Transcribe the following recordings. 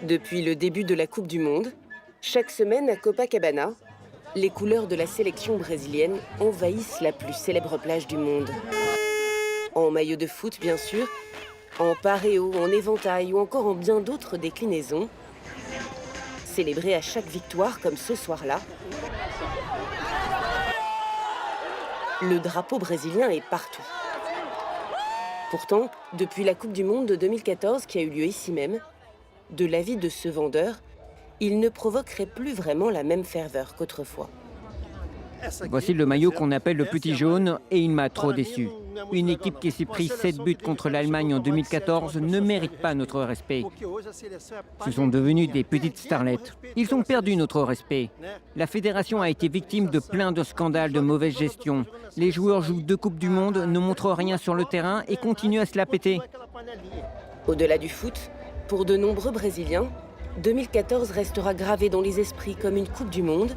Depuis le début de la Coupe du Monde, chaque semaine à Copacabana, les couleurs de la sélection brésilienne envahissent la plus célèbre plage du monde. En maillot de foot, bien sûr, en paréo, en éventail ou encore en bien d'autres déclinaisons. Célébrés à chaque victoire, comme ce soir-là, le drapeau brésilien est partout. Pourtant, depuis la Coupe du Monde de 2014 qui a eu lieu ici même, de l'avis de ce vendeur, il ne provoquerait plus vraiment la même ferveur qu'autrefois. Voici le maillot qu'on appelle le petit jaune et il m'a trop déçu. Une équipe qui s'est pris 7 buts contre l'Allemagne en 2014 ne mérite pas notre respect. Ce sont devenus des petites starlettes. Ils ont perdu notre respect. La fédération a été victime de plein de scandales de mauvaise gestion. Les joueurs jouent 2 Coupes du Monde, ne montrent rien sur le terrain et continuent à se la péter. Au-delà du foot, pour de nombreux Brésiliens, 2014 restera gravé dans les esprits comme une Coupe du Monde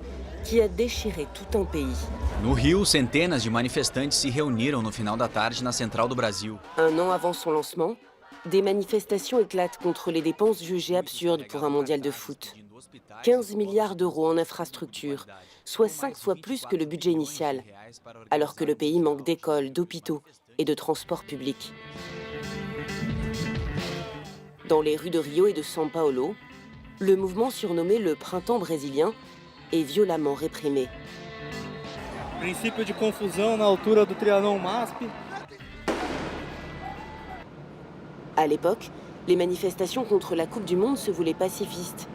qui a déchiré tout un pays. No Rio, centenas de manifestantes se reuniram no final da tarde na central do Brasil. Un an avant son lancement, des manifestations éclatent contre les dépenses jugées absurdes pour un mondial de foot. 15 milliards d'euros en infrastructures, soit 5 fois plus que le budget initial, alors que le pays manque d'écoles, d'hôpitaux et de transports publics. Dans les rues de Rio et de São Paulo, le mouvement surnommé le Printemps brésilien est violemment réprimé. Princípio de confusão na altura do Trianon MASP. À l'époque, les manifestations contre la Coupe du Monde se voulaient pacifistes.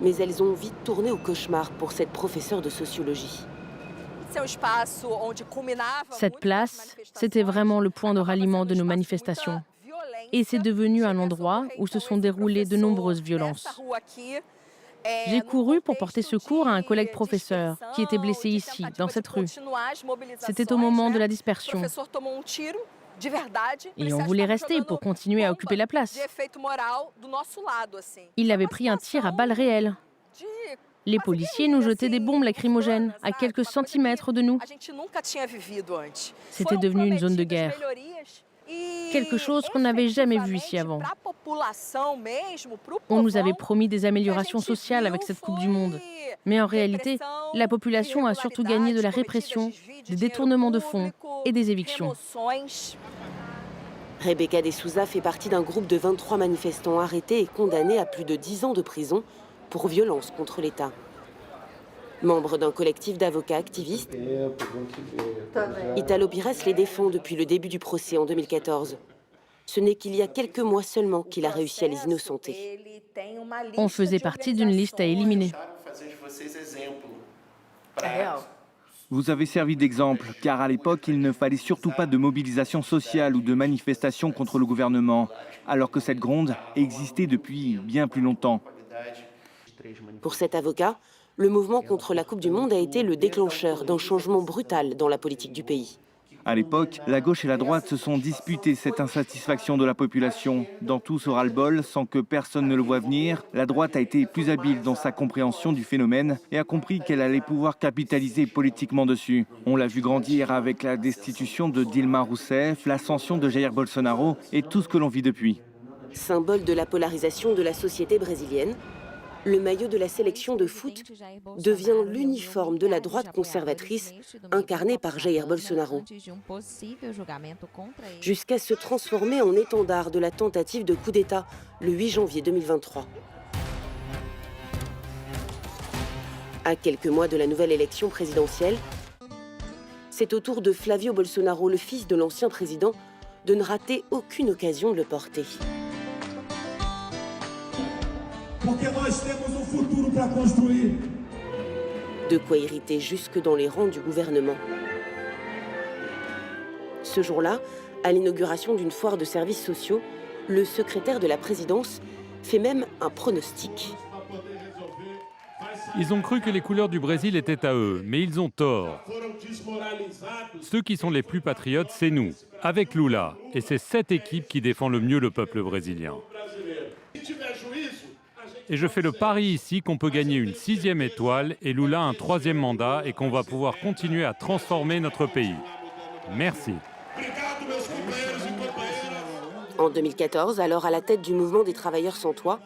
Mais elles ont vite tourné au cauchemar pour cette professeure de sociologie. Cette place, c'était vraiment le point de ralliement de nos manifestations. Et c'est devenu un endroit où se sont déroulées de nombreuses violences. J'ai couru pour porter secours à un collègue professeur qui était blessé ici, dans cette rue. C'était au moment de la dispersion. Et on voulait rester pour continuer à occuper la place. Il avait pris un tir à balles réelles. Les policiers nous jetaient des bombes lacrymogènes à quelques centimètres de nous. C'était devenu une zone de guerre. Quelque chose qu'on n'avait jamais vu ici avant. On nous avait promis des améliorations sociales avec cette Coupe du Monde. Mais en réalité, la population a surtout gagné de la répression, des détournements de fonds et des évictions. Rebecca de Souza fait partie d'un groupe de 23 manifestants arrêtés et condamnés à plus de 10 ans de prison pour violence contre l'État. Membre d'un collectif d'avocats activistes, Italo Pires les défend depuis le début du procès en 2014. Ce n'est qu'il y a quelques mois seulement qu'il a réussi à les innocenter. On faisait partie d'une liste à éliminer. Vous avez servi d'exemple, car à l'époque, il ne fallait surtout pas de mobilisation sociale ou de manifestation contre le gouvernement, alors que cette gronde existait depuis bien plus longtemps. Pour cet avocat, le mouvement contre la Coupe du Monde a été le déclencheur d'un changement brutal dans la politique du pays. À l'époque, la gauche et la droite se sont disputés cette insatisfaction de la population. Dans tout ce ras-le-bol, sans que personne ne le voie venir, la droite a été plus habile dans sa compréhension du phénomène et a compris qu'elle allait pouvoir capitaliser politiquement dessus. On l'a vu grandir avec la destitution de Dilma Rousseff, l'ascension de Jair Bolsonaro et tout ce que l'on vit depuis. Symbole de la polarisation de la société brésilienne, le maillot de la sélection de foot devient l'uniforme de la droite conservatrice incarnée par Jair Bolsonaro, jusqu'à se transformer en étendard de la tentative de coup d'État le 8 janvier 2023. À quelques mois de la nouvelle élection présidentielle, c'est au tour de Flavio Bolsonaro, le fils de l'ancien président, de ne rater aucune occasion de le porter. De quoi irriter jusque dans les rangs du gouvernement. Ce jour-là, à l'inauguration d'une foire de services sociaux, le secrétaire de la présidence fait même un pronostic. Ils ont cru que les couleurs du Brésil étaient à eux, mais ils ont tort. Ceux qui sont les plus patriotes, c'est nous, avec Lula. Et c'est cette équipe qui défend le mieux le peuple brésilien. Et je fais le pari ici qu'on peut gagner une 6e étoile et Lula un 3e mandat et qu'on va pouvoir continuer à transformer notre pays. Merci. En 2014, alors à la tête du mouvement des travailleurs sans toit,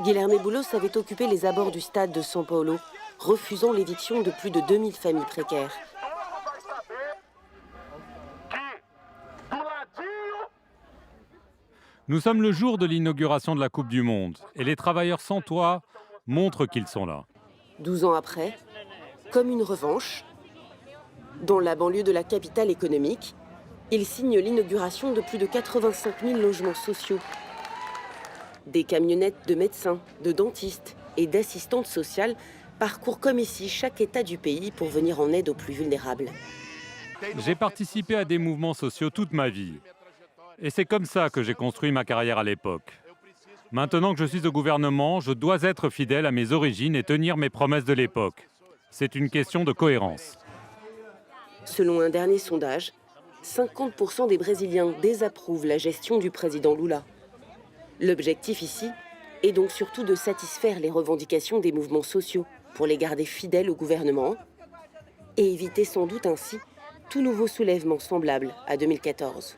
Guilherme Boulos avait occupé les abords du stade de São Paulo, refusant l'éviction de plus de 2000 familles précaires. Nous sommes le jour de l'inauguration de la Coupe du Monde et les travailleurs sans toit montrent qu'ils sont là. 12 ans après, comme une revanche, dans la banlieue de la capitale économique, il signe l'inauguration de plus de 85 000 logements sociaux. Des camionnettes de médecins, de dentistes et d'assistantes sociales parcourent comme ici chaque état du pays pour venir en aide aux plus vulnérables. J'ai participé à des mouvements sociaux toute ma vie. Et c'est comme ça que j'ai construit ma carrière à l'époque. Maintenant que je suis au gouvernement, je dois être fidèle à mes origines et tenir mes promesses de l'époque. C'est une question de cohérence. Selon un dernier sondage, 50% des Brésiliens désapprouvent la gestion du président Lula. L'objectif ici est donc surtout de satisfaire les revendications des mouvements sociaux pour les garder fidèles au gouvernement et éviter sans doute ainsi tout nouveau soulèvement semblable à 2014.